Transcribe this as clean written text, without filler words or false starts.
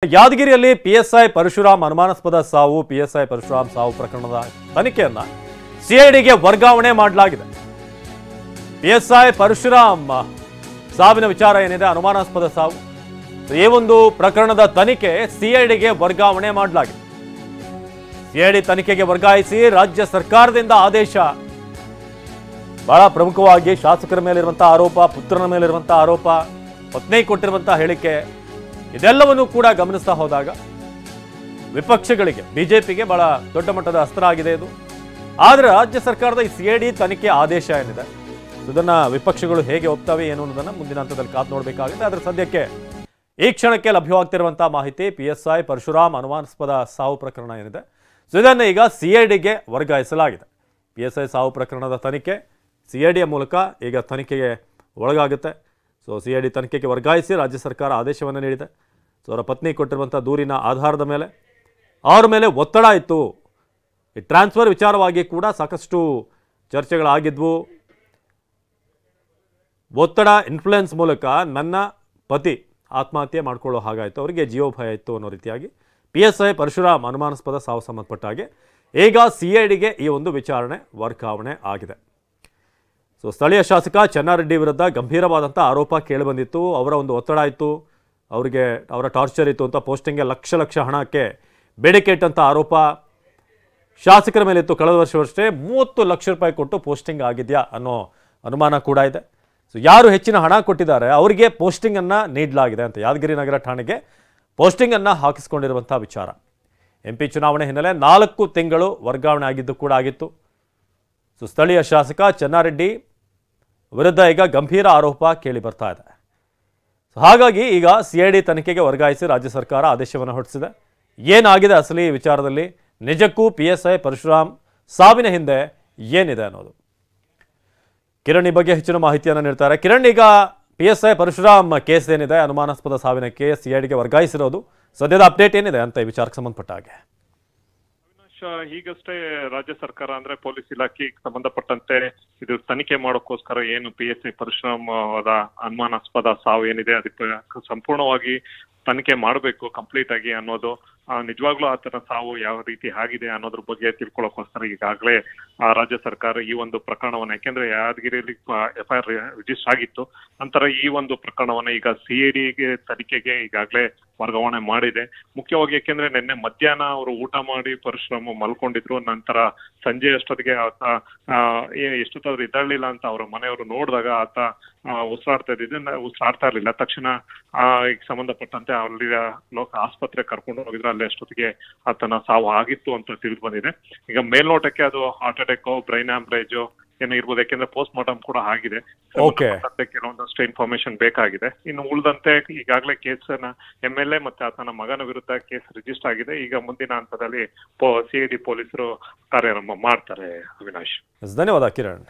ಯಾದಗಿರಿಯಲ್ಲಿ ಪಿಎಸ್ಐ ಪರಶುರಾಮ್ ಅನುಮಾನಾಸ್ಪದ ಸಾವು ಪಿಎಸ್ಐ ಪರಶುರಾಮ್ ಸಾವು ಪ್ರಕರಣದ ತನಿಖೆಯನ್ನ ಸಿಐಡಿಗೆ ವರ್ಗಾವಣೆ ಮಾಡಲಾಗಿದೆ. ಪಿಎಸ್ಐ ಪರಶುರಾಮ್ ಸಾವಿನ ವಿಚಾರ ಏನಿದೆ, ಅನುಮಾನಾಸ್ಪದ ಸಾವು, ಈ ಒಂದು ಪ್ರಕರಣದ ತನಿಖೆ ಸಿಐಡಿಗೆ ವರ್ಗಾವಣೆ ಮಾಡಲಾಗಿದೆ. ಸಿಐಡಿ ತನಿಖೆಗೆ ವರ್ಗಾಯಿಸಿ ರಾಜ್ಯ ಸರ್ಕಾರದಿಂದ ಆದೇಶ. ಬಹಳ ಪ್ರಮುಖವಾಗಿ ಶಾಸಕರ ಮೇಲಿರುವಂತಹ ಆರೋಪ, ಪುತ್ರನ ಮೇಲಿರುವಂತಹ ಆರೋಪ, ಪತ್ನಿ ಕೊಟ್ಟಿರುವಂತಹ ಹೇಳಿಕೆ, ಇದೆಲ್ಲವನ್ನೂ ಕೂಡ ಗಮನಿಸ್ತಾ ಹೋದಾಗ ವಿಪಕ್ಷಗಳಿಗೆ, ಬಿಜೆಪಿಗೆ ಬಹಳ ದೊಡ್ಡ ಮಟ್ಟದ ಅಸ್ತ್ರ ಆಗಿದೆ ಇದು. ಆದರೆ ರಾಜ್ಯ ಸರ್ಕಾರದ ಈ ಸಿಐಡಿ ತನಿಖೆ ಆದೇಶ ಏನಿದೆ, ಇದನ್ನ ವಿಪಕ್ಷಗಳು ಹೇಗೆ ಒಪ್ತವೆ ಏನು ಅನ್ನೋದನ್ನ ಮುಂದಿನ ಹಂತದಲ್ಲಿ ಕಾದು ನೋಡಬೇಕಾಗುತ್ತೆ. ಆದರೆ ಸದ್ಯಕ್ಕೆ ಈ ಕ್ಷಣಕ್ಕೆ ಲಭ್ಯವಾಗ್ತಿರುವಂತಹ ಮಾಹಿತಿ, ಪಿಎಸ್ಐ ಪರಶುರಾಮ್ ಅನುಮಾನಾಸ್ಪದ ಸಾವು ಪ್ರಕರಣ ಏನಿದೆ, ಇದನ್ನು ಈಗ ಸಿಐಡಿಗೆ ವರ್ಗಾಯಿಸಲಾಗಿದೆ. ಪಿಎಸ್ಐ ಸಾವು ಪ್ರಕರಣದ ತನಿಖೆ ಸಿಐಡಿಯ ಮೂಲಕ ಈಗ ತನಿಖೆಗೆ ಒಳಗಾಗುತ್ತೆ. ಸೊ ಸಿಐಡಿ ತನಿಖೆಗೆ ವರ್ಗಾಯಿಸಿ ರಾಜ್ಯ ಸರ್ಕಾರ ಆದೇಶವನ್ನು ನೀಡಿದೆ. ಸೊ ಅವರ ಪತ್ನಿ ಕೊಟ್ಟಿರುವಂಥ ದೂರಿನ ಆಧಾರದ ಮೇಲೆ ಅವರ ಮೇಲೆ ಒತ್ತಡ ಇತ್ತು. ಈ ಟ್ರಾನ್ಸ್ಫರ್ ವಿಚಾರವಾಗಿ ಕೂಡ ಸಾಕಷ್ಟು ಚರ್ಚೆಗಳಾಗಿದ್ವು. ಒತ್ತಡ, ಇನ್ಫ್ಲುಯೆನ್ಸ್ ಮೂಲಕ ನನ್ನ ಪತಿ ಆತ್ಮಹತ್ಯೆ ಮಾಡ್ಕೊಳ್ಳೋ ಹಾಗಾಯಿತು, ಅವರಿಗೆ ಜೀವಭಯ ಇತ್ತು ಅನ್ನೋ ರೀತಿಯಾಗಿ ಪಿಎಸ್ಐ ಪರಶುರಾಮ್ ಅನುಮಾನಾಸ್ಪದ ಸಾವು ಸಂಬಂಧಪಟ್ಟ ಹಾಗೆ ಈಗ ಸಿಐಡಿಗೆ ಈ ಒಂದು ವಿಚಾರಣೆ ವರ್ಗಾವಣೆ ಆಗಿದೆ. ಸೊ ಸ್ಥಳೀಯ ಶಾಸಕ ಚೆನ್ನಾರೆಡ್ಡಿ ವಿರುದ್ಧ ಗಂಭೀರವಾದಂಥ ಆರೋಪ ಕೇಳಿಬಂದಿತ್ತು. ಅವರ ಒಂದು ಒತ್ತಡ ಇತ್ತು, ಅವರ ಟಾರ್ಚರ್ ಇತ್ತು ಅಂತ ಪೋಸ್ಟಿಂಗ್ಗೆ ಲಕ್ಷ ಲಕ್ಷ ಹಣಕ್ಕೆ ಬೇಡಿಕೆ ಇಟ್ಟಂಥ ಆರೋಪ ಶಾಸಕರ ಮೇಲಿತ್ತು. ಕಳೆದ ವರ್ಷವಷ್ಟೇ 30 ಲಕ್ಷ ರೂಪಾಯಿ ಕೊಟ್ಟು ಪೋಸ್ಟಿಂಗ್ ಆಗಿದೆಯಾ ಅನ್ನೋ ಅನುಮಾನ ಕೂಡ ಇದೆ. ಸೊ ಯಾರು ಹೆಚ್ಚಿನ ಹಣ ಕೊಟ್ಟಿದ್ದಾರೆ ಅವರಿಗೆ ಪೋಸ್ಟಿಂಗನ್ನು ನೀಡಲಾಗಿದೆ ಅಂತ ಯಾದಗಿರಿ ನಗರ ಠಾಣೆಗೆ ಪೋಸ್ಟಿಂಗನ್ನು ಹಾಕಿಸ್ಕೊಂಡಿರುವಂಥ ವಿಚಾರ. MP ಚುನಾವಣೆ ಹಿನ್ನೆಲೆ 4 ತಿಂಗಳು ವರ್ಗಾವಣೆ ಆಗಿದ್ದು ಕೂಡ ಆಗಿತ್ತು. ಸೊ ಸ್ಥಳೀಯ ಶಾಸಕ ಚೆನ್ನಾರೆಡ್ಡಿ ವಿರುದ್ಧ ಈಗ ಗಂಭೀರ ಆರೋಪ ಕೇಳಿ ಬರ್ತಾ ಇದೆ. ಹಾಗಾಗಿ ಈಗ ಸಿಐಡಿ ತನಿಖೆಗೆ ವರ್ಗಾಯಿಸಿ ರಾಜ್ಯ ಸರ್ಕಾರ ಆದೇಶವನ್ನು ಹೊರಡಿಸಿದೆ. ಏನಾಗಿದೆ ಅಸಲಿ ವಿಚಾರದಲ್ಲಿ, ನಿಜಕ್ಕೂ ಪಿಎಸ್ಐ ಪರಶುರಾಮ್ ಸಾವಿನ ಹಿಂದೆ ಏನಿದೆ ಅನ್ನೋದು. ಕಿರಣ್ ಈ ಬಗ್ಗೆ ಹೆಚ್ಚಿನ ಮಾಹಿತಿಯನ್ನು ನೀಡ್ತಾರೆ. ಕಿರಣ್, ಈಗ ಪಿಎಸ್ಐ ಪರಶುರಾಮ್ ಕೇಸ್ ಏನಿದೆ, ಅನುಮಾನಾಸ್ಪದ ಸಾವಿನ ಕೇಸ್ ಸಿಐಡಿಗೆ ವರ್ಗಾಯಿಸಿರೋದು, ಸದ್ಯದ ಅಪ್ಡೇಟ್ ಏನಿದೆ ಅಂತ ಈ ವಿಚಾರಕ್ಕೆ ಸಂಬಂಧಪಟ್ಟ ಹಾಗೆ? ಈಗಷ್ಟೇ ರಾಜ್ಯ ಸರ್ಕಾರ ಅಂದ್ರೆ ಪೊಲೀಸ್ ಇಲಾಖೆಗೆ ಸಂಬಂಧಪಟ್ಟಂತೆ ಇದು ತನಿಖೆ ಮಾಡೋಕ್ಕೋಸ್ಕರ ಏನು ಪಿಎಸ್ಐ ಪರಶುರಾಮ್ ಅವರ ಅನುಮಾನಾಸ್ಪದ ಸಾವು ಏನಿದೆ ಅದಕ್ಕೆ ಸಂಪೂರ್ಣವಾಗಿ ತನಿಖೆ ಮಾಡಬೇಕು ಕಂಪ್ಲೀಟ್ ಆಗಿ ಅನ್ನೋದು, ನಿಜವಾಗ್ಲೂ ಆತನ ಸಾವು ಯಾವ ರೀತಿ ಆಗಿದೆ ಅನ್ನೋದ್ರ ಬಗ್ಗೆ ತಿಳ್ಕೊಳ್ಳೋಕೋಸ್ಕರ ಈಗಾಗಲೇ ರಾಜ್ಯ ಸರ್ಕಾರ ಈ ಒಂದು ಪ್ರಕರಣವನ್ನ, ಯಾಕೆಂದ್ರೆ ಯಾದಗಿರಿಯಲ್ಲಿ FIR ರಿಜಿಸ್ಟರ್ ಆಗಿತ್ತು, ನಂತರ ಈ ಒಂದು ಪ್ರಕರಣವನ್ನ ಈಗ ಸಿಐಡಿಗೆ ತನಿಖೆಗೆ ಈಗಾಗಲೇ ವರ್ಗಾವಣೆ ಮಾಡಿದೆ. ಮುಖ್ಯವಾಗಿ ಯಾಕೆಂದ್ರೆ ನಿನ್ನೆ ಮಧ್ಯಾಹ್ನ ಅವರು ಊಟ ಮಾಡಿ ಪರಶುರಾಮ್ ಮಲ್ಕೊಂಡಿದ್ರು. ನಂತರ ಸಂಜೆ ಅಷ್ಟೊತ್ತಿಗೆ ಆತ ಎಷ್ಟೊತ್ತಾದ್ರೂ ಇದ್ದಳಿಲ್ಲ ಅಂತ ಅವರ ಮನೆಯವರು ನೋಡಿದಾಗ ಆತ ಉಸಿರಾಡ್ತಾ ಇರ್ಲಿಲ್ಲ. ತಕ್ಷಣ ಈಗ ಸಂಬಂಧಪಟ್ಟಂತೆ ಅಲ್ಲಿ ಆಸ್ಪತ್ರೆ ಕರ್ಕೊಂಡು ಹೋಗಿದ್ರೆ ಅಲ್ಲಿ ಅಷ್ಟೊತ್ತಿಗೆ ಆತನ ಸಾವು ಆಗಿತ್ತು ಅಂತ ತಿಳಿದು ಬಂದಿದೆ. ಈಗ ಮೇಲ್ನೋಟಕ್ಕೆ ಅದು ಹಾರ್ಟ್ ಅಟ್ಯಾಕ್, ಬ್ರೈನ್ ಹ್ಯಾಮರೇಜ್ ಏನೋ ಇರ್ಬೋದು, ಯಾಕೆಂದ್ರೆ ಪೋಸ್ಟ್ ಮಾರ್ಟಮ್ ಕೂಡ ಆಗಿದೆ. ಕೆಲವೊಂದಷ್ಟು ಇನ್ಫಾರ್ಮೇಶನ್ ಬೇಕಾಗಿದೆ. ಇನ್ನು ಉಳಿದಂತೆ ಈಗಾಗಲೇ ಕೇಸನ್ನ MLA ಮತ್ತೆ ಆತನ ಮಗನ ವಿರುದ್ಧ ಕೇಸ್ ರಿಜಿಸ್ಟರ್ ಆಗಿದೆ. ಈಗ ಮುಂದಿನ ಹಂತದಲ್ಲಿ ಸಿಐಡಿ ಪೊಲೀಸರು ಕಾರ್ಯಾರಂಭ ಮಾಡ್ತಾರೆ. ಅವಿನಾಶ್, ಧನ್ಯವಾದ ಕಿರಣ್.